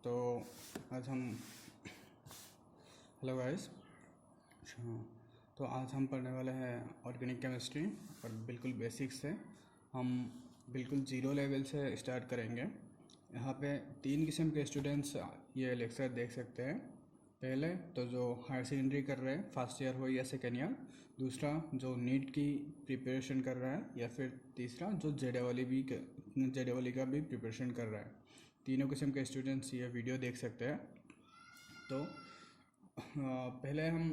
तो आज हम हेलो गाइस। तो आज हम पढ़ने वाले हैं ऑर्गेनिक केमिस्ट्री और बिल्कुल बेसिक से हम बिल्कुल ज़ीरो लेवल से स्टार्ट करेंगे। यहाँ पे 3 किस्म के स्टूडेंट्स ये लेक्चर देख सकते हैं। पहले तो जो हायर सेकेंडरी कर रहे हैं, फर्स्ट ईयर हो या सेकेंड ईयर। दूसरा जो नीट की प्रिपरेशन कर रहा है, या फिर तीसरा जो जेडे का भी प्रिपरेशन कर रहा है। तीनों किस्म के स्टूडेंट्स ये वीडियो देख सकते हैं। तो पहले हम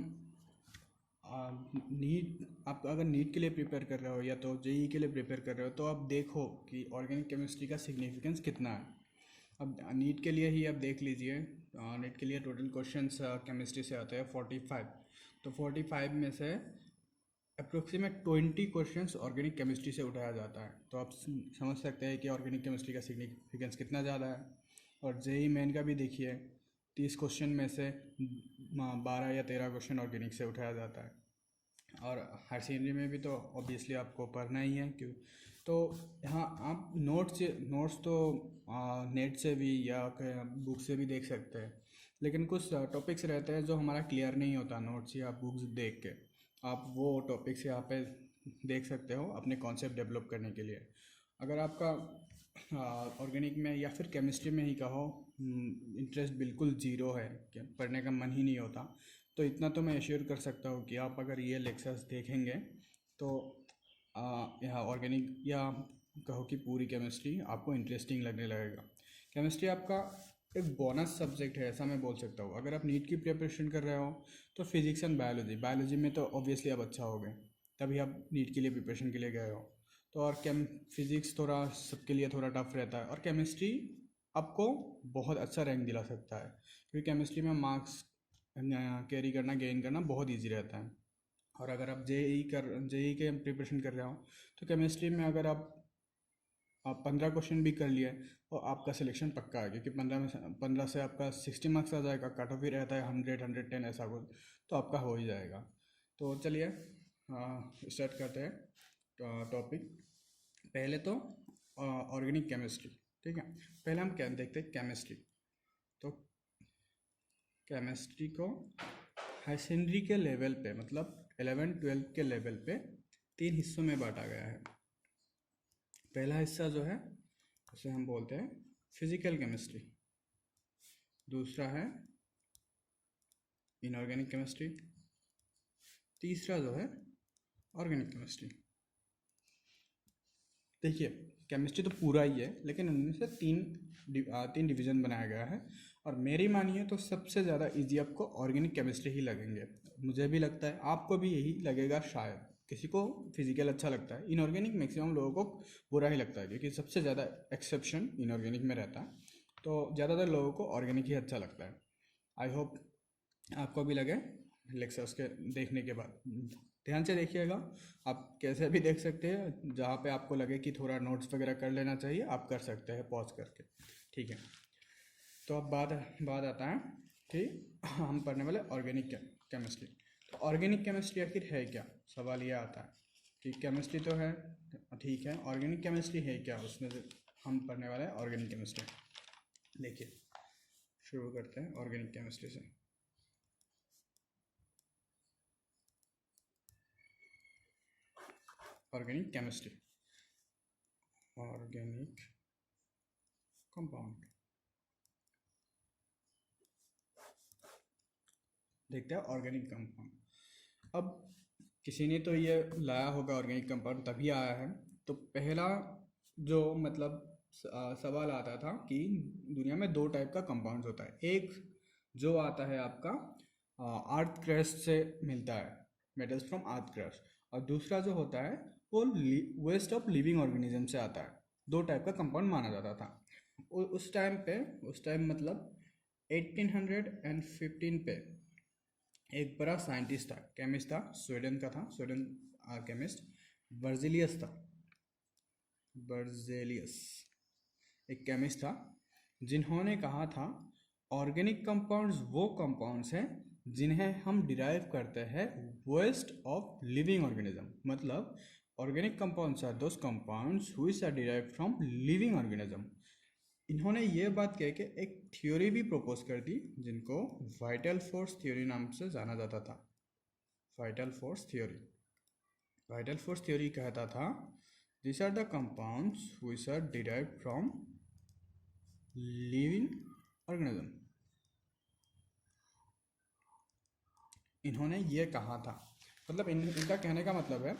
आप अगर नीट के लिए प्रिपेयर कर रहे हो या तो जेई के लिए प्रिपेयर कर रहे हो, तो आप देखो कि ऑर्गेनिक केमिस्ट्री का सिग्निफिकेंस कितना है। अब नीट के लिए ही आप देख लीजिए, नीट के लिए टोटल क्वेश्चंस केमिस्ट्री से आते हैं 45। तो 45 में से अप्रोक्सीमेट 20 क्वेश्चंस ऑर्गेनिक केमिस्ट्री से उठाया जाता है। तो आप समझ सकते हैं कि ऑर्गेनिक केमिस्ट्री का सिग्निफिकेंस कितना ज़्यादा है। और जेई मेन का भी देखिए, 30 क्वेश्चन में से 12 या 13 क्वेश्चन ऑर्गेनिक से उठाया जाता है। और हायर सेकेंडरी में भी तो ऑब्वियसली आपको पढ़ना ही है, क्यों। तो यहाँ आप नोट्स तो नेट से भी या बुक से भी देख सकते हैं, लेकिन कुछ टॉपिक्स रहते हैं जो हमारा क्लियर नहीं होता नोट्स या बुक्स देख के। आप वो टॉपिक्स यहाँ पे देख सकते हो अपने कॉन्सेप्ट डेवलप करने के लिए। अगर आपका ऑर्गेनिक में या फिर केमिस्ट्री में ही कहो इंटरेस्ट बिल्कुल ज़ीरो है, पढ़ने का मन ही नहीं होता, तो इतना तो मैं एश्योर कर सकता हूँ कि आप अगर ये लेक्चर्स देखेंगे तो यहाँ ऑर्गेनिक या कहो कि पूरी केमिस्ट्री आपको इंटरेस्टिंग लगने लगेगा। केमिस्ट्री आपका एक बोनस सब्जेक्ट है, ऐसा मैं बोल सकता हूँ। अगर आप नीट की प्रिपरेशन कर रहे हो तो फिजिक्स एंड बायोलॉजी में तो ऑब्वियसली आप अच्छा हो गए, तभी आप नीट के लिए प्रिपरेशन के लिए गए हो। तो और फिजिक्स थोड़ा सबके लिए थोड़ा टफ रहता है, और केमिस्ट्री आपको बहुत अच्छा रैंक दिला सकता है, क्योंकि केमिस्ट्री में मार्क्स कैरी करना, गेन करना बहुत इजी रहता है। और अगर आप जेई के प्रिपरेशन कर रहे हो तो केमिस्ट्री में अगर आप 15 क्वेश्चन भी कर लिए तो आपका सिलेक्शन पक्का है, क्योंकि 15 से आपका 60 मार्क्स आ जाएगा। कट ऑफ भी रहता है 100-110 ऐसा कुछ, तो आपका हो ही जाएगा। तो चलिए स्टार्ट करते हैं टॉपिक। पहले तो ऑर्गेनिक केमिस्ट्री, ठीक है। पहले हम क्या देखते हैं, केमिस्ट्री। तो केमिस्ट्री को हायर सेकेंडरी के लेवल पे, मतलब 11-12 के लेवल पे 3 हिस्सों में बांटा गया है। पहला हिस्सा जो है उसे हम बोलते हैं फिजिकल केमिस्ट्री। दूसरा है इनऑर्गेनिक केमिस्ट्री। तीसरा जो है ऑर्गेनिक केमिस्ट्री। देखिए, केमिस्ट्री तो पूरा ही है, लेकिन उनमें से तीन डिवीज़न बनाया गया है। और मेरी मानिए तो सबसे ज़्यादा इजी आपको ऑर्गेनिक केमिस्ट्री ही लगेंगे। मुझे भी लगता है, आपको भी यही लगेगा शायद। किसी को फिजिकल अच्छा लगता है, इनऑर्गेनिक मैक्सिमम लोगों को बुरा ही लगता है, क्योंकि सबसे ज़्यादा एक्सेप्शन इनऑर्गेनिक में रहता है। तो ज़्यादातर लोगों को ऑर्गेनिक ही अच्छा लगता है। आई होप आपको भी लगे लेक्चर्स के देखने के बाद। ध्यान से देखिएगा, आप कैसे भी देख सकते हैं। जहाँ पे आपको लगे कि थोड़ा नोट्स वगैरह कर लेना चाहिए, आप कर सकते हैं पॉज करके, ठीक है। तो अब बात आता है कि हम पढ़ने वाले ऑर्गेनिक केमिस्ट्री। तो ऑर्गेनिक केमिस्ट्री आखिर है क्या, सवाल ये आता है कि केमिस्ट्री तो है, ठीक है, ऑर्गेनिक केमिस्ट्री है क्या। उसमें से हम पढ़ने वाले हैं ऑर्गेनिक केमिस्ट्री। देखिए, शुरू करते हैं ऑर्गेनिक केमिस्ट्री से। Organic chemistry, organic compound. देखते हैं ऑर्गेनिक कंपाउंड। अब किसी ने तो ये लाया होगा ऑर्गेनिक कंपाउंड, तभी आया है। तो पहला जो मतलब सवाल आता था कि दुनिया में 2 टाइप का कंपाउंड होता है। एक जो आता है आपका अर्थ क्रस्ट से मिलता है, मेटल्स फ्रॉम अर्थ क्रस्ट। और दूसरा जो होता है वो वेस्ट ऑफ लिविंग ऑर्गेनिज्म से आता है। 2 टाइप का कंपाउंड माना जाता था उस टाइम मतलब 1815 पे एक बड़ा साइंटिस्ट था, केमिस्ट था, स्वीडन का था, स्वीडन केमिस्ट बर्जेलियस एक केमिस्ट था, जिन्होंने कहा था ऑर्गेनिक कंपाउंड्स वो कंपाउंड्स हैं जिन्हें हम डिराइव करते हैं वेस्ट ऑफ लिविंग ऑर्गेनिज्म। मतलब organic compounds are those compounds which are derived from living organism. इन्होंने ये बात कही कि एक थ्योरी भी प्रपोज कर दी जिनको वाइटल फोर्स थ्योरी नाम से जाना जाता था। Vital force theory, vital force theory कहता था this are the compounds which are derived from living organism. इन्होंने ये कहा था, मतलब इनका कहने का मतलब है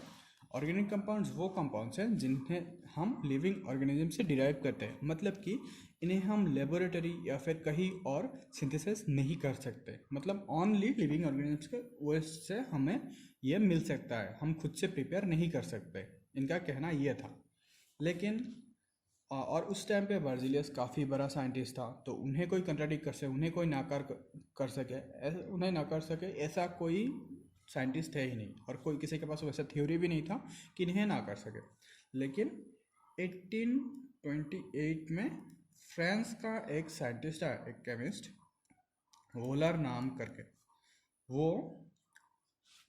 ऑर्गेनिक कंपाउंड्स वो कंपाउंड्स हैं जिन्हें हम लिविंग ऑर्गेनिज्म से डिराइव करते हैं, मतलब कि इन्हें हम लेबोरेटरी या फिर कहीं और सिंथेसिस नहीं कर सकते, मतलब ओनली लिविंग ऑर्गेनिज्म्स के वेस्ट से हमें ये मिल सकता है, हम खुद से प्रिपेयर नहीं कर सकते, इनका कहना ये था। लेकिन और उस टाइम पे वर्जिलियस काफ़ी बड़ा साइंटिस्ट था, तो उन्हें कोई कंट्राडिक्ट कर सके, उन्हें कोई नाकार कर सके, उन्हें ना कर सके ऐसा कोई साइंटिस्ट है ही नहीं, और कोई किसी के पास वैसा थ्योरी भी नहीं था कि इन्हें ना कर सके। लेकिन 1828 में फ्रांस का एक साइंटिस्ट है, एक केमिस्ट वोलर नाम करके, वो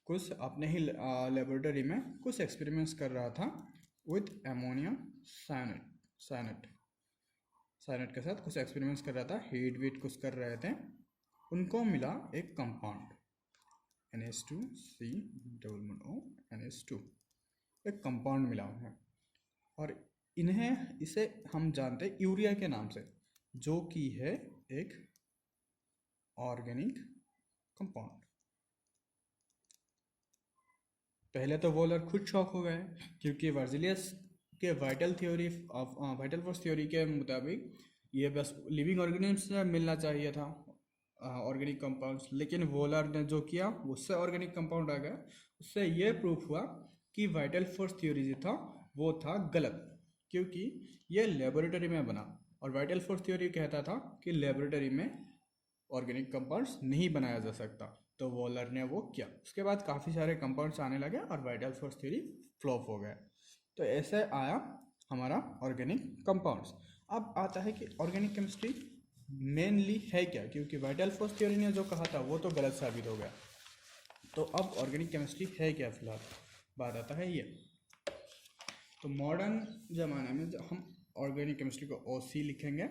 कुछ अपने ही लेबोरेटरी में कुछ एक्सपेरिमेंट्स कर रहा था विथ अमोनियम साइनेट के साथ कुछ एक्सपेरिमेंट्स कर रहा था, हीट वीट कुछ कर रहे थे। उनको मिला एक कंपाउंड NH2COO NH2, एक कंपाउंड मिला उन्हें, और इसे हम जानते हैं यूरिया के नाम से, जो कि है एक ऑर्गेनिक कंपाउंड। पहले तो वोलर खुद शॉक हो गए, क्योंकि वर्जिलियस के वाइटल फोर्स थ्योरी के मुताबिक ये बस लिविंग ऑर्गेनिज्म से मिलना चाहिए था ऑर्गेनिक कंपाउंड्स, लेकिन वोलर ने जो किया उससे ऑर्गेनिक कंपाउंड आ गया। उससे ये प्रूफ हुआ कि वाइटल फोर्स थ्योरी जो था वो था गलत, क्योंकि ये लेबोरेटरी में बना, और वाइटल फोर्स थ्योरी कहता था कि लेबोरेटरी में ऑर्गेनिक कंपाउंड्स नहीं बनाया जा सकता, तो वॉलर ने वो किया। उसके बाद काफ़ी सारे कंपाउंड्स आने लगे और वाइटल फोर्स थ्योरी फ्लॉप हो गया। तो ऐसे आया हमारा ऑर्गेनिक कंपाउंड्स। अब आता है कि ऑर्गेनिक केमिस्ट्री मेनली है क्या, क्योंकि वाइटल फोर्स थ्योरी ने जो कहा था वो तो गलत साबित हो गया। तो अब ऑर्गेनिक केमिस्ट्री है क्या, फिलहाल बात आता है ये। तो मॉडर्न ज़माने में जब हम ऑर्गेनिक केमिस्ट्री को OC लिखेंगे,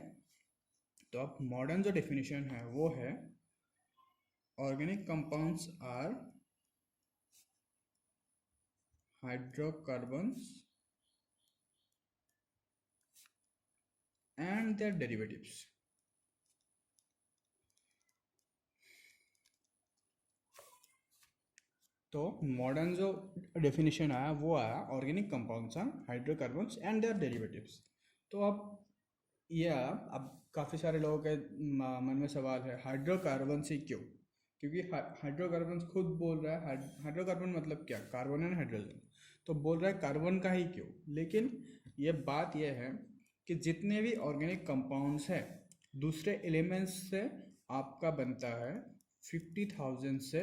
तो अब मॉडर्न जो डेफिनेशन है वो है organic compounds are hydrocarbons and their derivatives. तो मॉडर्न जो डेफिनेशन आया वो आया organic compounds are hydrocarbons and their derivatives. तो अब ये आया, अब काफ़ी सारे लोगों के मन में सवाल है हाइड्रोकार्बन से क्यों, क्योंकि हाइड्रोकार्बन खुद बोल रहा है हाइड्रोकार्बन मतलब क्या, कार्बन एंड हाइड्रोजन, तो बोल रहा है कार्बन का ही क्यों। लेकिन ये बात यह है कि जितने भी ऑर्गेनिक कंपाउंड्स हैं दूसरे एलिमेंट्स से आपका बनता है 50,000 से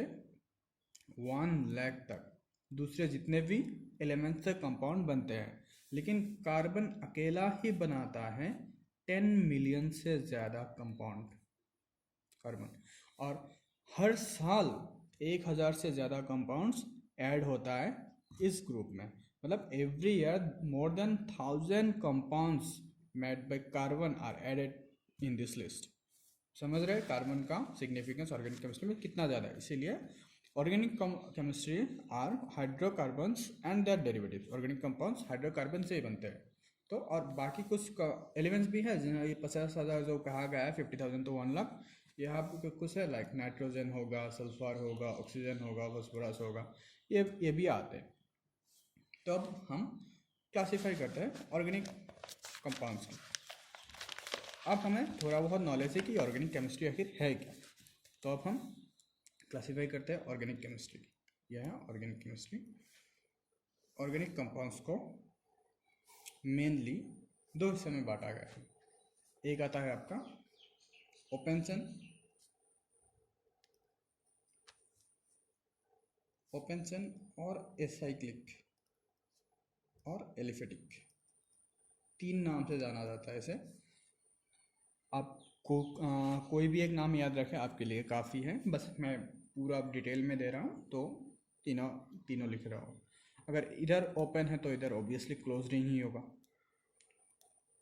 1,00,000 तक, दूसरे जितने भी एलिमेंट्स से कंपाउंड बनते हैं, लेकिन कार्बन अकेला ही बनाता है 10 मिलियन से ज़्यादा कंपाउंड कार्बन, और हर साल 1,000 से ज़्यादा कंपाउंड्स ऐड होता है इस ग्रुप में, मतलब every year more than 1,000 compounds made by carbon are added in this list. समझ रहे हैं कार्बन का सिग्निफिकेंस ऑर्गेनिक केमिस्ट्री में कितना ज़्यादा है। इसीलिए organic chemistry are hydrocarbons and their derivatives, organic compounds hydrocarbon से ही बनते हैं। तो और बाकी कुछ एलिमेंट्स भी है जिन्हें ये 50,000 जो कहा गया है 50,000 तो 1,00,000, यहाँ पे कुछ है लाइक नाइट्रोजन होगा, सल्फर होगा, ऑक्सीजन होगा, फॉस्फोरस होगा, ये भी आते हैं। तो अब हम क्लासीफाई करते हैं ऑर्गेनिक कंपाउंड्स की। अब हमें थोड़ा बहुत नॉलेज है कि ऑर्गेनिक केमिस्ट्री आखिर है क्या, तो अब हम क्लासीफाई करते हैं ऑर्गेनिक केमिस्ट्री की। यह है ऑर्गेनिक केमिस्ट्री। ऑर्गेनिक कंपाउंड्स को मेनली दो हिस्से में बांटा गया है। एक आता है आपका ओपेंसन और एसाइक्लिक और एलिफेटिक, तीन नाम से जाना जाता है इसे। आपको कोई भी एक नाम याद रखें आपके लिए काफ़ी है, बस मैं पूरा डिटेल में दे रहा हूँ, तो तीनों लिख रहा हूँ। अगर इधर ओपन है तो इधर ऑब्वियसली क्लोज्ड ही होगा,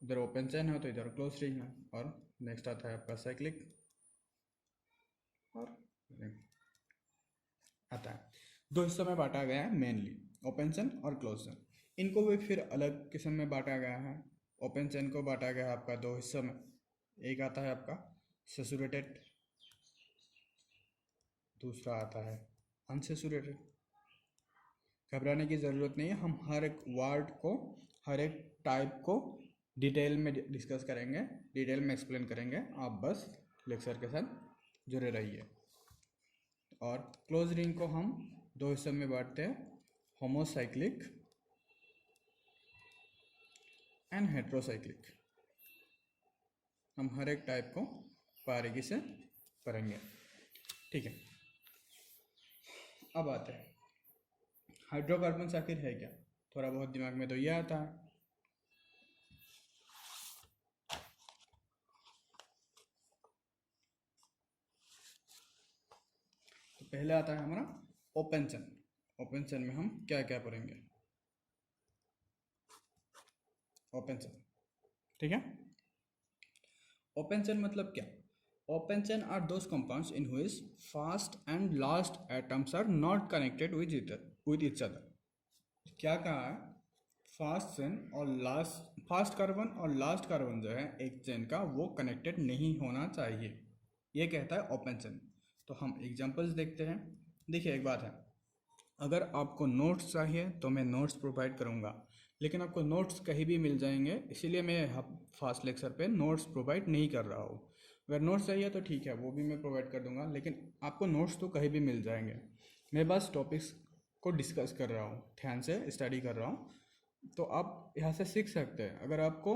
इधर ओपन चेन है तो इधर क्लोज रिंग है। और नेक्स्ट आता है आपका साइक्लिक और रिंग आता है। दो हिस्सों में बांटा गया है मेनली, ओपन चेन और क्लोज चेन। इनको भी फिर अलग किस्म में बांटा गया है। ओपन चेन को बांटा गया है आपका दो हिस्सों में, एक आता है आपका सैचुरेटेड, दूसरा आता है अनसैचुरेटेड। घबराने की ज़रूरत नहीं है, हम हर एक वर्ड को, हर एक टाइप को डिटेल में डिस्कस करेंगे, डिटेल में एक्सप्लेन करेंगे, आप बस लेक्चर के साथ जुड़े रहिए। और क्लोज रिंग को हम दो हिस्सों में बांटते हैं, होमोसाइक्लिक एंड हेट्रोसाइक्लिक। हम हर एक टाइप को बारीकी से पढ़ेंगे, ठीक है। अब आते हैं हाइड्रोकार्बन आखिर है क्या, थोड़ा बहुत दिमाग में तो ये आता है। तो पहले आता है हमारा ओपन चेन। ओपन चेन में हम क्या क्या पढ़ेंगे, ओपन चेन, ठीक है। ओपन चेन मतलब क्या? Open chain are those compounds in which first and last atoms are not connected with each other. क्या कहा है? फर्स्ट चेन और लास्ट, फर्स्ट कार्बन और लास्ट कार्बन जो है एक चेन का, वो कनेक्टेड नहीं होना चाहिए, ये कहता है ओपन चेन। तो हम एग्जांपल्स देखते हैं। देखिए एक बात है, अगर आपको नोट्स चाहिए तो मैं नोट्स प्रोवाइड करूँगा, लेकिन आपको नोट्स कहीं भी मिल जाएंगे, इसीलिए मैं फास्ट लेक्चर पे नोट्स प्रोवाइड नहीं कर रहा हूँ। अगर नोट्स चाहिए तो ठीक है, वो भी मैं प्रोवाइड कर दूँगा, लेकिन आपको नोट्स तो कहीं भी मिल जाएंगे। मैं बस टॉपिक्स को डिस्कस कर रहा हूँ, ध्यान से स्टडी कर रहा हूँ, तो आप यहाँ से सीख सकते हैं। अगर आपको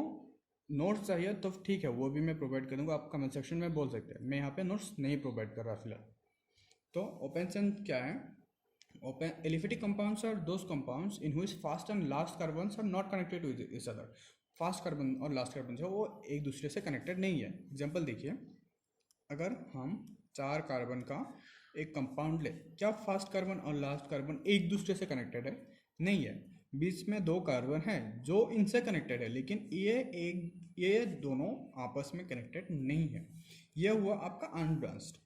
नोट्स चाहिए तो ठीक है, वो भी मैं प्रोवाइड करूँगा, आप कमेंट सेक्शन में बोल सकते हैं। मैं यहाँ पे नोट्स नहीं प्रोवाइड कर रहा फिलहाल। तो ओपन चेन क्या है? Open aliphatic compounds are those compounds in which first and last carbons are not connected with each other. First carbon और लास्ट कार्बन जो वो एक दूसरे से कनेक्टेड नहीं है। एग्जांपल देखिए, अगर हम 4 कार्बन का एक कंपाउंड ले, क्या फर्स्ट कार्बन और लास्ट कार्बन एक दूसरे से कनेक्टेड है? नहीं है। बीच में 2 कार्बन हैं जो इनसे कनेक्टेड है, लेकिन ये दोनों आपस में कनेक्टेड नहीं है। ये हुआ आपका अनब्रांच्ड,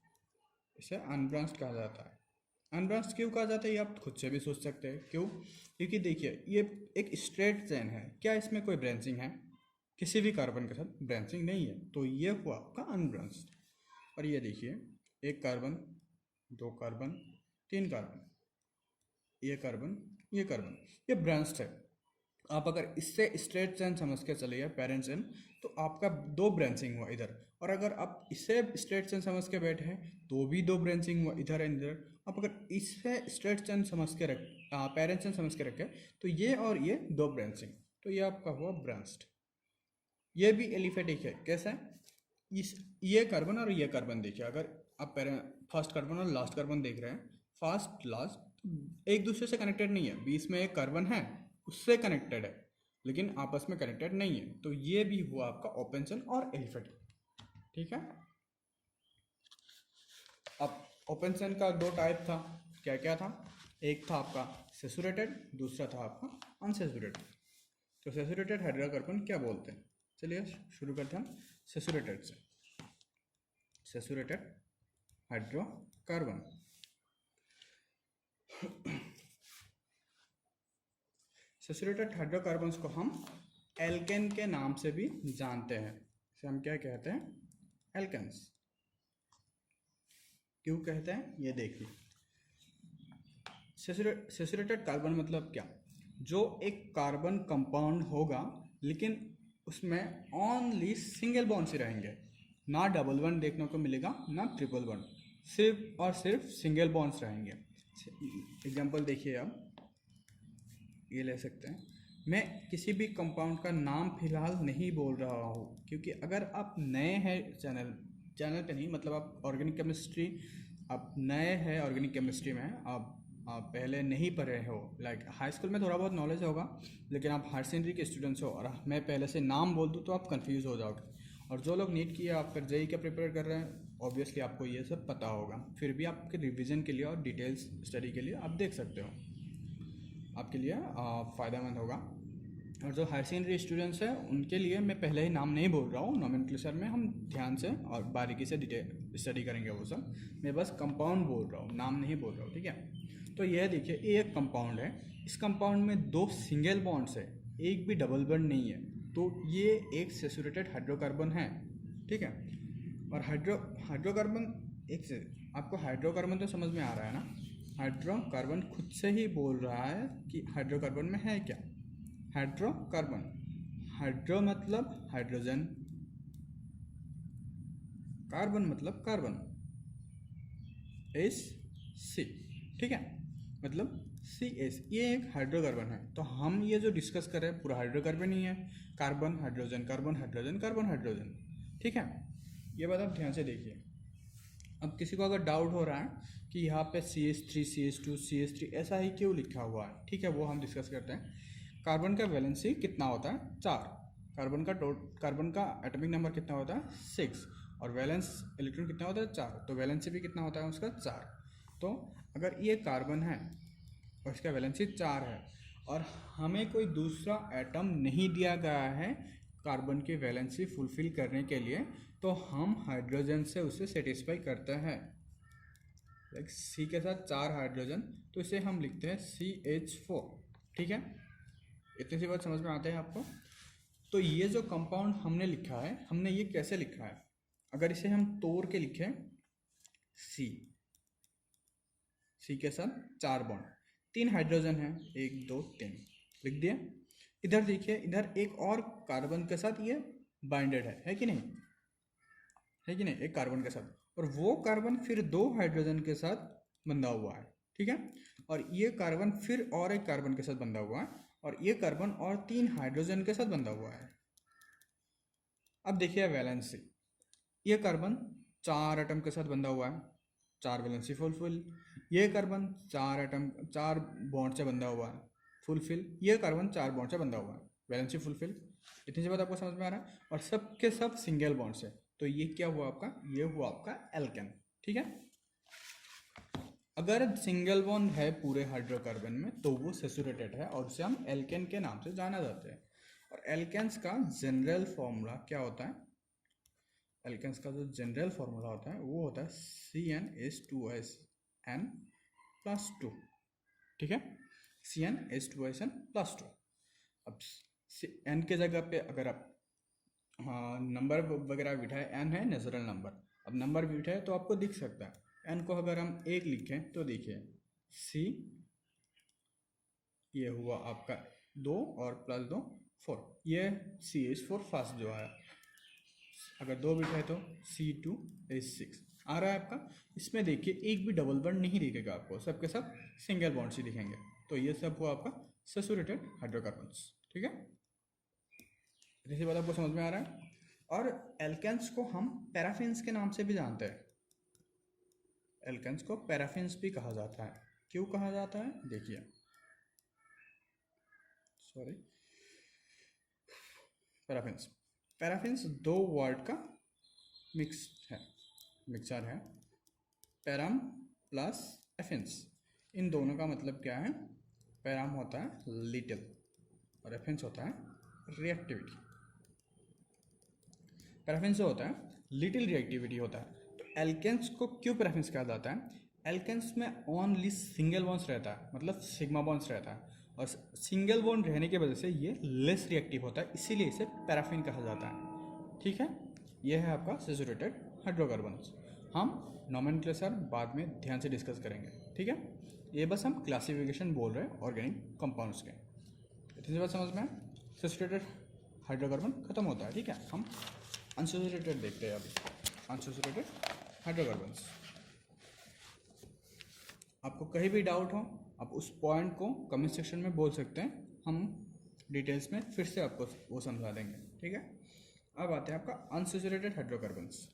इसे अनब्रांच्ड कहा जाता है। अनब्रांच्ड क्यों कहा जाता है, ये आप खुद से भी सोच सकते हैं क्यों। क्योंकि देखिए ये एक स्ट्रेट चेन है, क्या इसमें कोई ब्रांचिंग है? किसी भी कार्बन के साथ ब्रांचिंग नहीं है, तो ये हुआ आपका अनब्रांच्ड। और ये देखिए, एक कार्बन, 2 कार्बन, 3 कार्बन, ये कार्बन, ये कार्बन, ये ब्रांच्ड है। आप अगर इससे स्ट्रेट चेन समझ के चलिए, पेरेंट चेन, तो आपका 2 ब्रांचिंग हुआ इधर। और अगर आप इससे स्ट्रेट चेन समझ के बैठे हैं तो भी 2 ब्रांचिंग हुआ इधर एंड इधर। आप अगर इससे स्ट्रेट चेन समझ के पेरेंट चेन समझ के रखें तो ये और ये 2 ब्रांचिंग, तो ये आपका हुआ ब्रांच्ड। ये भी एलिफेटिक है, कैसा? इस ये कार्बन और ये कार्बन देखिए, अगर आप फर्स्ट कार्बन और लास्ट कार्बन देख रहे हैं, फर्स्ट लास्ट एक दूसरे से कनेक्टेड नहीं है, बीच में एक कार्बन है उससे कनेक्टेड है, लेकिन आपस में कनेक्टेड नहीं है। तो ये भी हुआ आपका ओपन चेन और एलिफेटिक, ठीक है। अब ओपन चेन का 2 टाइप था, क्या क्या था? एक था आपका सैचुरेटेड, दूसरा था आपका अनसैचुरेटेड। तो सैचुरेटेड हाइड्रोकार्बन क्या बोलते हैं, चलिए शुरू करते हैं सैचुरेटेड से। सैचुरेटेड हाइड्रोकार्बन, सैचुरेटेड हाइड्रोकार्बन्स को हम एल्केन के नाम से भी जानते हैं। इसे हम क्या कहते हैं? एल्केन्स। क्यों कहते हैं ये देखिए। सैचुरेटेड कार्बन मतलब क्या? जो एक कार्बन कंपाउंड होगा लेकिन उसमें ओनली सिंगल बॉन्ड से रहेंगे, ना डबल बॉन्ड देखने को मिलेगा ना ट्रिपल बॉन्ड, सिर्फ और सिर्फ सिंगल बॉन्ड्स रहेंगे। एग्जांपल देखिए, अब ये ले सकते हैं। मैं किसी भी कंपाउंड का नाम फिलहाल नहीं बोल रहा हूँ, क्योंकि अगर आप नए हैं चैनल पे नहीं, मतलब आप ऑर्गेनिक केमिस्ट्री, आप नए हैं ऑर्गेनिक केमिस्ट्री में, आप पहले नहीं पढ़े हो, लाइक हाई स्कूल में थोड़ा बहुत नॉलेज होगा, लेकिन आप हायर सेकेंडरी के स्टूडेंट्स हो और मैं पहले से नाम बोल दूँ तो आप कंफ्यूज हो जाओगे। और जो लोग नीट की या फिर जेई का प्रिपेयर कर रहे हैं, ऑब्वियसली आपको ये सब पता होगा, फिर भी आपके रिविज़न के लिए और डिटेल्स स्टडी के लिए आप देख सकते हो, आपके लिए फ़ायदेमंद होगा। और जो हायर सेकेंडरी स्टूडेंट्स हैं उनके लिए मैं पहले ही नाम नहीं बोल रहा हूँ, नोमेनक्लेचर में हम ध्यान से और बारीकी से डिटेल स्टडी करेंगे वो सब। मैं बस कंपाउंड बोल रहा हूँ, नाम नहीं बोल रहा हूँ, ठीक है। तो यह देखिए, ये एक कंपाउंड है, इस कंपाउंड में 2 सिंगल बॉन्ड्स है, एक भी डबल बॉन्ड नहीं है, तो ये एक सैचुरेटेड हाइड्रोकार्बन है, ठीक है। और हाइड्रोकार्बन, एक से आपको हाइड्रोकार्बन तो समझ में आ रहा है ना, हाइड्रोकार्बन खुद से ही बोल रहा है कि हाइड्रोकार्बन में है क्या। हाइड्रोकार्बन, हाइड्रो मतलब हाइड्रोजन, कार्बन मतलब कार्बन, एस सी, ठीक है, मतलब सी एस, ये एक हाइड्रोकार्बन है। तो हम ये जो डिस्कस कर रहे हैं पूरा हाइड्रोकार्बन ही है, carbon hydrogen carbon hydrogen carbon hydrogen, ठीक है। ये बात आप ध्यान से देखिए। अब किसी को अगर डाउट हो रहा है कि यहाँ पे CH3 CH2 CH3 ऐसा ही क्यों लिखा हुआ है, ठीक है, वो हम डिस्कस करते हैं। कार्बन का वैलेंसी कितना होता है, 4। कार्बन का एटॉमिक नंबर कितना होता है, 6, और वैलेंस इलेक्ट्रॉन कितना होता है, 4, तो वैलेंसी भी कितना होता है उसका, 4। तो अगर ये कार्बन है और इसका वैलेंसी 4 है और हमें कोई दूसरा एटम नहीं दिया गया है कार्बन की वैलेंसी फुलफिल करने के लिए, तो हम हाइड्रोजन से उसे सेटिस्फाई करते हैं। लाइक सी के साथ 4 हाइड्रोजन, तो इसे हम लिखते हैं CH4, ठीक है। इतनी सी बात समझ में आते हैं आपको। तो ये जो कंपाउंड हमने लिखा है, हमने ये कैसे लिखा है, अगर इसे हम तोड़ के लिखें, सी के साथ 4 बॉन्ड, 3 हाइड्रोजन है, 1 2 3, लिख दिया। इधर देखिए, इधर एक और कार्बन के साथ ये बाइंडेड है कि नहीं, है कि नहीं, एक कार्बन के साथ, और वो कार्बन फिर 2 हाइड्रोजन के साथ बंधा हुआ है, ठीक है। और ये कार्बन फिर और एक कार्बन के साथ बंधा हुआ है, और ये कार्बन और 3 हाइड्रोजन के साथ बंधा हुआ है। अब देखिए वैलेंसी, ये कार्बन 4 एटम के साथ बंधा हुआ है, 4 वैलेंसी फुलफिल। ये कार्बन 4 बॉन्ड से बंधा हुआ है, फुलफिल। ये कार्बन 4 बॉन्ड से बंधा हुआ है, वैलेंसी फुलफिल। इतनी सी बात आपको समझ में आ रहा है, और सब के सब सिंगल बॉन्ड से, तो ये क्या हुआ आपका, ये हुआ आपका एल्केन, ठीक है। अगर सिंगल बॉन्ड है पूरे हाइड्रोकार्बन में तो वो सैचुरेटेड है और उसे हम एल्केन के नाम से जाना जाते हैं। और एल्केन्स का जनरल फॉर्मूला क्या होता है, एल्केन्स का जो जनरल फॉर्मूला होता है वो होता है CnH2SN+2, ठीक है, CnH2SN+2। अब n के जगह पे अगर आप नंबर वगैरह बिठाए, n है नेचुरल नंबर, अब नंबर बिठाए तो आपको दिख सकता है। n को अगर हम 1 लिखें तो देखिए C, ये हुआ आपका 2 और +2 4, ये CH4 फर्स्ट जो है, अगर 2 बिठाए तो C2H6 आ रहा है आपका। इसमें देखिए एक भी डबल बॉन्ड नहीं दिखेगा आपको, सबके सब सिंगल बॉन्ड से दिखेंगे। तो ये सब हुआ आपका सैचुरेटेड हाइड्रोकार्बन्स, ठीक है। इसी बात आपको समझ में आ रहा है। और एल्केन्स को हम पैराफिन्स के नाम से भी जानते हैं, एल्केन्स को पैराफिन्स भी कहा जाता है। क्यों कहा जाता है, देखिए, सॉरी, पैराफिन्स, पैराफिन्स 2 वर्ड का मिक्सचर है, पैराम प्लस एफिन्स। इन दोनों का मतलब क्या है, पैराम होता है लिटिल और एफिन्स होता है रिएक्टिविटी। पैराफिन्स जो होता है लिटिल रिएक्टिविटी होता है। तो एल्केन्स को क्यों पैराफिन्स कहा जाता है, एल्केन्स में ओनली सिंगल बॉन्ड्स रहता है, मतलब सिग्मा बॉन्ड्स रहता है, और सिंगल बॉन्ड रहने की वजह से ये लेस रिएक्टिव होता है, इसीलिए इसे पैराफिन कहा जाता है, ठीक है। यह है आपका सैचुरेटेड हाइड्रोकार्बन्स। हम नोमेनक्लेचर बाद में ध्यान से डिस्कस करेंगे, ठीक है। ये बस हम क्लासिफिकेशन बोल रहे हैं ऑर्गेनिक कंपाउंड्स के। इतनी बात समझ में, सैचुरेटेड हाइड्रोकार्बन खत्म होता है, ठीक है। हम अनसैचुरेटेड देखते हैं अभी, अनसैचुरेटेड हाइड्रोकार्बन्स। आपको कहीं भी डाउट हो आप उस पॉइंट को कमेंट सेक्शन में बोल सकते हैं, हम डिटेल्स में फिर से आपको वो समझा देंगे, ठीक है। अब आते हैं आपका अनसैचुरेटेड हाइड्रोकार्बन्स।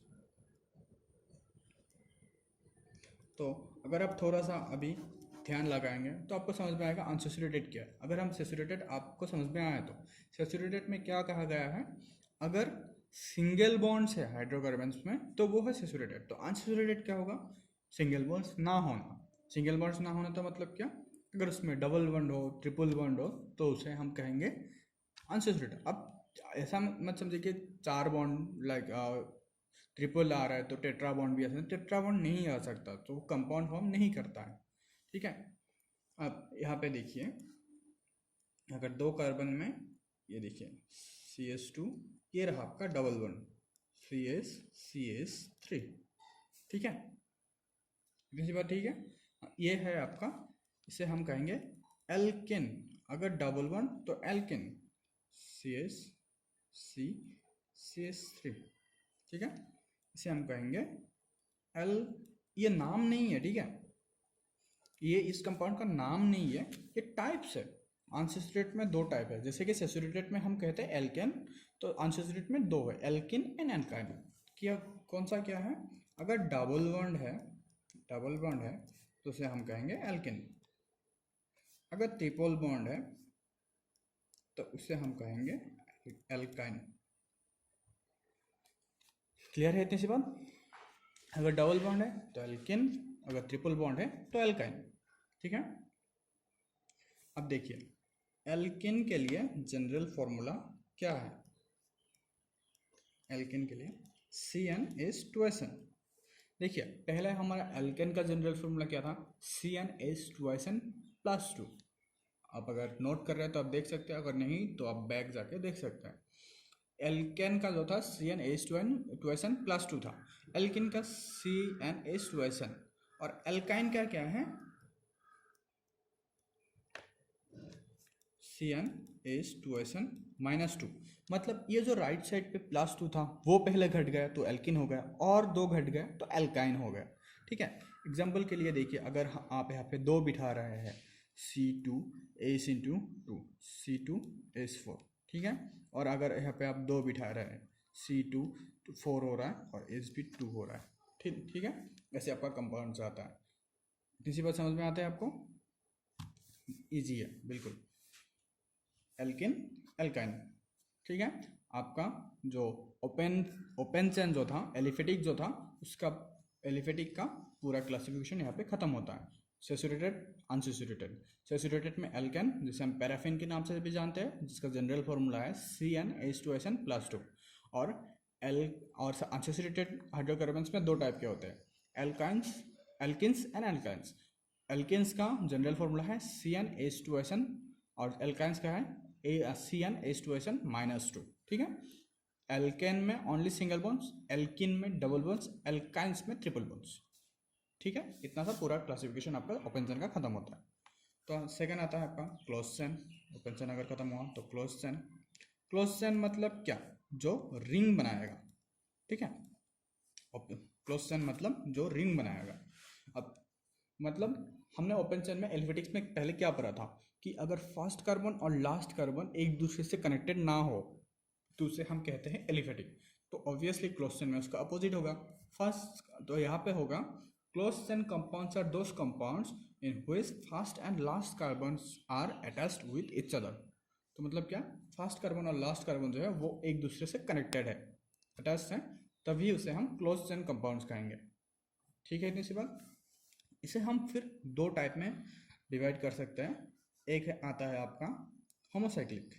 तो अगर आप थोड़ा सा अभी ध्यान लगाएंगे तो आपको समझ में आएगा अनसैचुरेटेड क्या है। अगर हम सैचुरेटेड आपको समझ में आया तो सैचुरेटेड में क्या कहा गया है, अगर सिंगल बॉन्ड्स है हाइड्रोकार्बन्स में तो वो है सैचुरेटेड। तो अनसैचुरेटेड क्या होगा, सिंगल बॉन्ड्स ना होना। सिंगल बॉन्ड्स ना होना तो मतलब क्या, अगर उसमें डबल बॉन्ड हो, ट्रिपल बॉन्ड हो तो उसे हम कहेंगे अनसैचुरेटेड। अब ऐसा मत समझिए कि 4 बॉन्ड लाइक ट्रिपल आ रहा है तो टेट्रा बॉन्ड भी आ सकता है, टेट्रा बॉन्ड नहीं आ सकता तो कंपाउंड फॉर्म नहीं करता है, ठीक है। अब यहाँ पे देखिए, अगर 2 कार्बन में ये देखिए CH2, ये रहा आपका डबल बॉन्ड CH3, ठीक है, इतनी सी बात ठीक है। ये है आपका, इसे हम कहेंगे एल्केन। अगर डबल बॉन्ड तो एल्केन CH3, ठीक है, इसे हम कहेंगे एल। ये नाम नहीं है, ठीक है, ये इस कंपाउंड का नाम नहीं है, ये टाइप्स है। अनसैचुरेटेड में 2 टाइप है, जैसे कि सैचुरेटेड में हम कहते हैं एल्केन, तो अनसैचुरेटेड में 2 है, एल्किन एंड एल्काइन। क्या कौन सा क्या है? अगर डबल बॉन्ड है तो उसे हम कहेंगे एल्किन। अगर ट्रिपल बॉन्ड है तो उसे हम कहेंगे एल्काइन। क्लियर है इतनी सी बात? अगर डबल बॉन्ड है तो एल्किन, अगर ट्रिपल बॉन्ड है तो एल्काइन, ठीक है। अब देखिए, एल्किन के लिए जनरल फॉर्मूला क्या है? एल्किन के लिए CnH2SN। देखिए, पहले हमारा एल्केन का जनरल फॉर्मूला क्या था? CnH2SN+2। आप अगर नोट कर रहे हैं तो आप देख सकते हैं, अगर नहीं तो आप बैक जाके देख सकते हैं। एल्केन का जो था CnH2SN+2 था, एल्किन का CnH2SN, और एल्काइन का क्या है? CnH2SN-2। मतलब ये जो राइट साइड पे +2 था वो पहले घट गया तो एल्किन हो गया, और 2 घट गया तो एल्काइन हो गया, ठीक है। एग्जाम्पल के लिए देखिए, अगर आप यहाँ पे 2 बिठा रहे हैं C2H2 C2H4, ठीक है, और अगर यहाँ पे आप 2 बिठा रहे हैं C2 4 हो रहा है और H भी 2 हो रहा है, ठीक है, ऐसे आपका कंपाउंड आता है। इसी बात समझ में आता है आपको? ईजी है बिल्कुल। एल्किन एल्काइन, ठीक है। आपका जो ओपन चेन जो था, एलिफेटिक जो था, उसका एलिफेटिक का पूरा क्लासिफिकेशन यहाँ पे खत्म होता है। Saturated, unsaturated. सैचुरेटेड में एल्केन, जिसे हम पैराफिन के नाम से भी जानते हैं, जिसका जनरल फॉर्मूला है CnH2SN+2। और अनसैचुरेटेड हाइड्रोकार्बन्स में 2 टाइप के होते हैं, एल्किन्स एंड एल्काइंस। एल्किन्स का जनरल फॉर्मूला है CnH2SN, और एल्काइंस का है CnH2SN-2, ठीक है। एल्केन में ओनली सिंगल बॉन्ड्स, एल्किन में डबल बॉन्ड्स, एल्काइंस में ट्रिपल बॉन्ड्स, ठीक है। इतना सा पूरा क्लासिफिकेशन आपका ओपन चेन का खत्म होता है। तो सेकंड आता है आपका क्लोज चेन। ओपन चेन अगर खत्म हुआ तो क्लोज चेन। क्लोज चेन मतलब क्या? जो रिंग बनाएगा, ठीक है। क्लोज चेन मतलब जो रिंग बनाएगा। अब मतलब हमने ओपन चेन में एलिफेटिक्स में पहले क्या पढ़ा था कि अगर फर्स्ट कार्बन और लास्ट कार्बन एक दूसरे से कनेक्टेड ना हो तो उसे हम कहते हैं एलिफेटिक। तो ऑब्वियसली क्लोज चेन में उसका अपोजिट होगा। फर्स्ट तो यहाँ पे होगा close chain compounds are those compounds in which first and last carbons are attached with each other. तो मतलब क्या? फर्स्ट कार्बन और लास्ट कार्बन जो है वो एक दूसरे से कनेक्टेड है, अटैच्ड है, तभी उसे हम क्लोज चेन कंपाउंड्स कहेंगे, ठीक है। इतनी सी बात। इसे हम फिर 2 टाइप में डिवाइड कर सकते हैं। एक आता है आपका होमोसाइक्लिक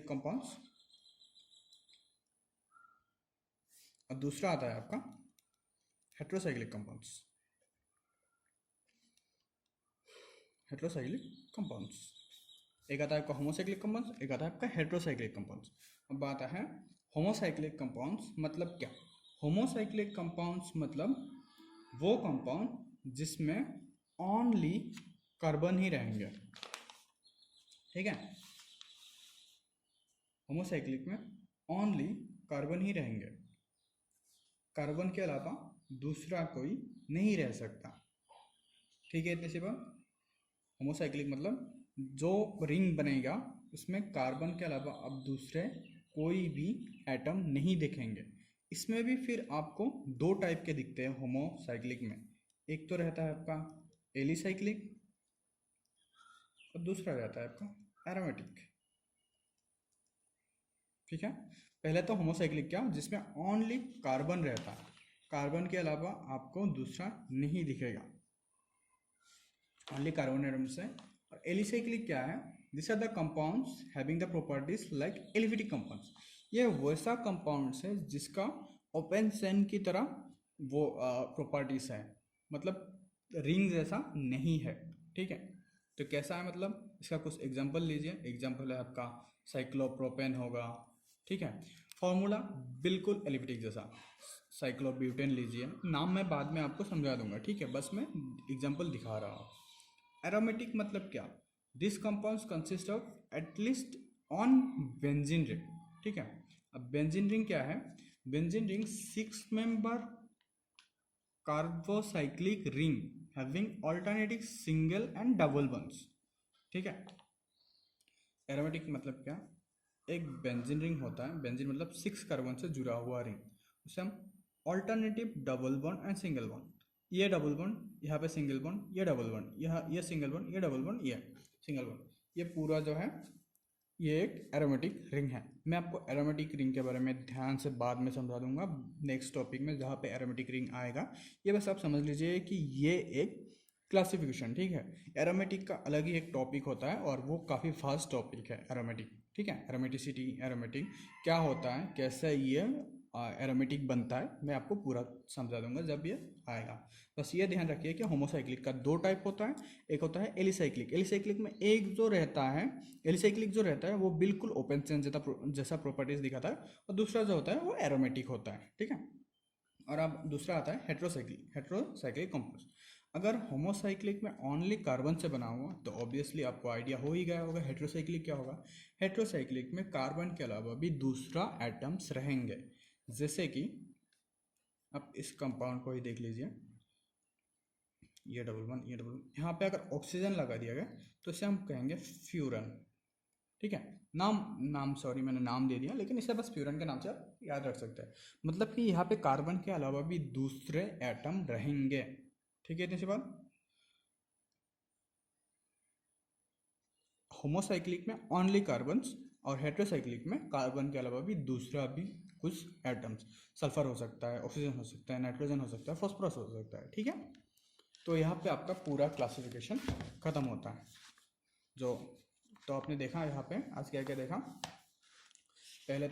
कंपाउंड्स, और दूसरा आता है आपका हेट्रोसाइक्लिक कंपाउंड्स। एक आता है आपका होमोसाइक्लिक कंपाउंड्स, एक आता है आपका हेट्रोसाइक्लिक कंपाउंड्स। अब बात है होमोसाइक्लिक कंपाउंड्स मतलब क्या? होमोसाइक्लिक कंपाउंड्स मतलब वो कंपाउंड जिसमें ओनली कार्बन ही रहेंगे, ठीक है। होमोसाइक्लिक में ओनली कार्बन ही रहेंगे, कार्बन के अलावा दूसरा कोई नहीं रह सकता, ठीक है। इतनी सी बात। होमोसाइक्लिक मतलब जो रिंग बनेगा उसमें कार्बन के अलावा अब दूसरे कोई भी एटम नहीं दिखेंगे। इसमें भी फिर आपको 2 टाइप के दिखते हैं होमोसाइक्लिक में। एक तो रहता है आपका एलिसाइक्लिक और दूसरा रहता है आपका एरोमेटिक, ठीक है। पहले तो होमोसाइक्लिक क्या, जिसमें ओनली कार्बन रहता है, कार्बन के अलावा आपको दूसरा नहीं दिखेगा, ओनली कार्बन एटम से और एलिसाइक्लिक क्या है? This are the compounds having the properties like aliphatic compounds. ये वैसा कंपाउंड्स है जिसका ओपन चेन की तरह वो प्रॉपर्टीज है, मतलब रिंग जैसा नहीं है। ठीक है, तो कैसा है मतलब इसका कुछ एग्जांपल लीजिए। एग्जांपल है आपका साइक्लोप्रोपेन होगा। ठीक है, फॉर्मूला बिल्कुल एलिफेटिक जैसा। साइक्लोब्यूटेन लीजिए, नाम मैं बाद में आपको समझा दूंगा। ठीक है, बस मैं एग्जांपल दिखा रहा हूँ। एरोमेटिक मतलब क्या? This compounds consist of at least on benzene ring. ठीक है, अब बेंजीन रिंग क्या है? Benzene ring 6 member carbocyclic ring having alternative single and double bonds. ठीक है, एरोमेटिक मतलब क्या? एक बेंजीन रिंग होता है, बेंजीन मतलब 6 कार्बन से जुड़ा हुआ रिंग, उसे हम alternative double bond and single bond, ये डबल बॉन्ड यहाँ पे सिंगल बॉन्ड, ये डबल बॉन्ड यहाँ, ये सिंगल बॉन्ड, ये डबल बॉन्ड, ये सिंगल बॉन्ड, ये पूरा जो है ये एक एरोमेटिक रिंग है। मैं आपको एरोमेटिक रिंग के बारे में ध्यान से बाद में समझा दूंगा नेक्स्ट टॉपिक में जहाँ पे एरोमेटिक रिंग आएगा। ये बस आप समझ लीजिए कि ये एक क्लासिफिकेशन। ठीक है, एरोमेटिक का अलग ही एक टॉपिक होता है और वो काफ़ी फास्ट टॉपिक है एरोमेटिक। ठीक है, एरोमेटिसिटी, एरोमेटिक क्या होता है, कैसे ये एरोमेटिक बनता है, मैं आपको पूरा समझा दूंगा जब ये आएगा। बस ये ध्यान रखिए कि होमोसाइक्लिक का 2 टाइप होता है। एक होता है एलिसाइक्लिक। एलिसाइक्लिक में एक जो रहता है, एलिसाइक्लिक जो रहता है वो बिल्कुल ओपन चेन जैसा प्रॉपर्टीज दिखाता है, और दूसरा जो होता है वो एरोमेटिक होता है। ठीक है, और अब दूसरा आता है हेट्रोसाइक्लिक। हेट्रोसाइक्लिक कंपाउंड अगर होमोसाइक्लिक में ओनली कार्बन से बना हुआ तो ऑब्वियसली आपको आइडिया हो ही गया होगा हेट्रोसाइक्लिक क्या होगा। हेट्रोसाइक्लिक में कार्बन के अलावा भी दूसरा एटम्स रहेंगे, जैसे कि आप इस कंपाउंड को ही देख लीजिए, ये डबल वन, ये डबल वन, यहाँ पे अगर ऑक्सीजन लगा दिया गया तो इसे हम कहेंगे फ्यूरन। ठीक है, नाम सॉरी मैंने नाम दे दिया, लेकिन इसे बस फ्यूरन के नाम से आप याद रख सकते हैं। मतलब कि यहाँ पे कार्बन के अलावा भी दूसरे एटम रहेंगे। ठीक है, इतनी सी बात। होमोसाइक्लिक में ओनली कार्बन्स और हेट्रोसाइक्लिक में कार्बन के अलावा भी दूसरा भी कुछ एटम्स, सल्फर हो सकता है, ऑक्सीजन हो सकता है, नाइट्रोजन हो सकता है, फॉस्फोरस हो सकता है। ठीक है, तो यहाँ पे आपका पूरा क्लासिफिकेशन खत्म होता है। जो तो आपने देखा यहाँ पे आज क्या क्या देखा। पहले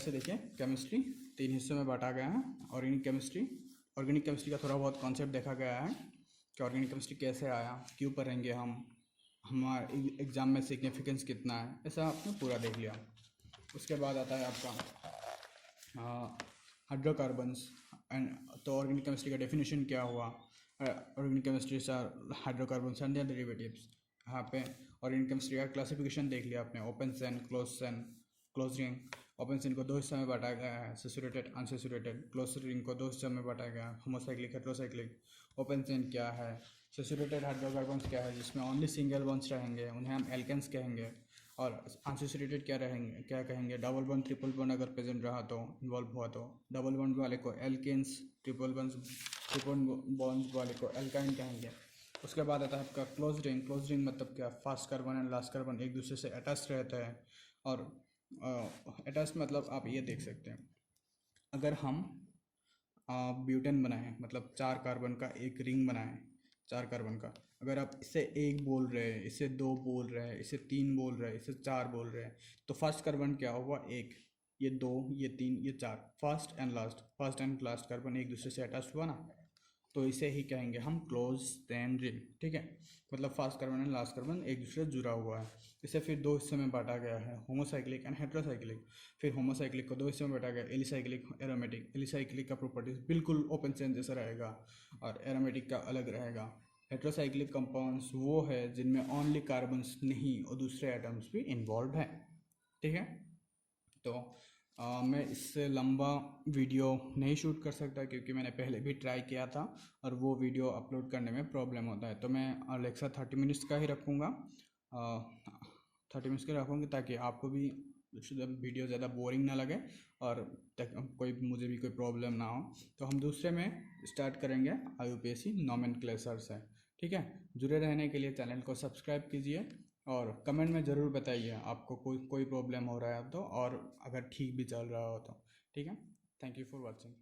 से देखिए, केमिस्ट्री 3 हिस्सों में बांटा गया है। ऑर्गेनिक केमिस्ट्री का थोड़ा बहुत कॉन्सेप्ट देखा गया है कि ऑर्गेनिक केमिस्ट्री कैसे आया, क्यों पढ़ेंगे हम, हमारे एग्ज़ाम में सिग्निफिकेंस कितना है, ऐसा आपने पूरा देख लिया। उसके बाद आता है आपका हाइड्रोकार्बन्स एंड, तो ऑर्गेनिक केमिस्ट्री का डेफिनेशन क्या हुआ। ऑर्गेनिक केमिस्ट्री से हाइड्रोकार्बन्स एंड देयर डेरिवेटिव्स। यहाँ पे ऑर्गेनिक केमिस्ट्री का क्लासिफिकेशन देख लिया आपने, open chain, close ring. Open chain को 2 हिस्सों में बांटा गया है, सैचुरेटेड, अनसैचुरेटेड। क्लोज रिंग को 2 हिस्सों में बांटा गया है, होमोसाइक्लिक, हेट्रोसाइक्लिक। ओपन चेन क्या है, सैचुरेटेड हाइड्रोकार्बन्स क्या है जिसमें ओनली सिंगल बॉन्ड्स रहेंगे, उन्हें हम एल्केन्स कहेंगे। और अनसैचुरेटेड क्या रहेंगे, क्या कहेंगे, डबल बॉन्ड, ट्रिपल बॉन्ड अगर प्रेजेंट रहा तो, इन्वॉल्व हुआ तो डबल बॉन्ड वाले को एल्केन्स, ट्रिपल बॉन्ड वाले को एल्काइन कहेंगे। उसके बाद आता है आपका क्लोज रिंग। क्लोज रिंग मतलब क्या, first carbon and last carbon एक दूसरे से अटैच रहते हैं। और अटैच मतलब आप ये देख सकते हैं, अगर हम ब्यूटेन बनाएं, मतलब 4 कार्बन का एक रिंग बनाएं, 4 कार्बन का, अगर आप इसे 1 बोल रहे हैं, इसे 2 बोल रहे हैं, इसे 3 बोल रहे हैं, इसे 4 बोल रहे हैं, तो फर्स्ट कार्बन क्या हुआ, 1, ये 2, ये 3, ये 4, फर्स्ट एंड लास्ट कार्बन एक दूसरे से अटैच हुआ ना, तो इसे ही कहेंगे हम क्लोज चेन रिंग। ठीक है, मतलब first carbon and last carbon एक दूसरे से जुड़ा हुआ है। इसे फिर 2 हिस्सों में बांटा गया है, होमोसाइक्लिक एंड हेट्रोसाइक्लिक। फिर होमोसाइक्लिक को 2 हिस्सों में बांटा गया, एलिसाइक्लिक, एरोमेटिक। एलिसाइक्लिक का प्रॉपर्टीज बिल्कुल ओपन चेन जैसा रहेगा और एरोमेटिक का अलग रहेगा। हेट्रोसाइक्लिक कंपाउंड्स वो है जिनमें ओनली कार्बन्स नहीं और दूसरे एटम्स भी इन्वॉल्व हैं। ठीक है, तो मैं इससे लंबा वीडियो नहीं शूट कर सकता क्योंकि मैंने पहले भी ट्राई किया था और वो वीडियो अपलोड करने में प्रॉब्लम होता है, तो मैं अलेक्सा 30 मिनट्स का ही रखूँगा। 30 मिनट्स का रखूँगी ताकि आपको भी वीडियो ज़्यादा बोरिंग ना लगे और मुझे भी कोई प्रॉब्लम ना हो। तो हम दूसरे में स्टार्ट करेंगे IUPAC नोमेनक्लेचर से। ठीक है, जुड़े रहने के लिए चैनल को सब्सक्राइब कीजिए और कमेंट में ज़रूर बताइए आपको कोई प्रॉब्लम हो रहा है तो, और अगर ठीक भी चल रहा हो तो। ठीक है, थैंक यू फॉर वॉचिंग।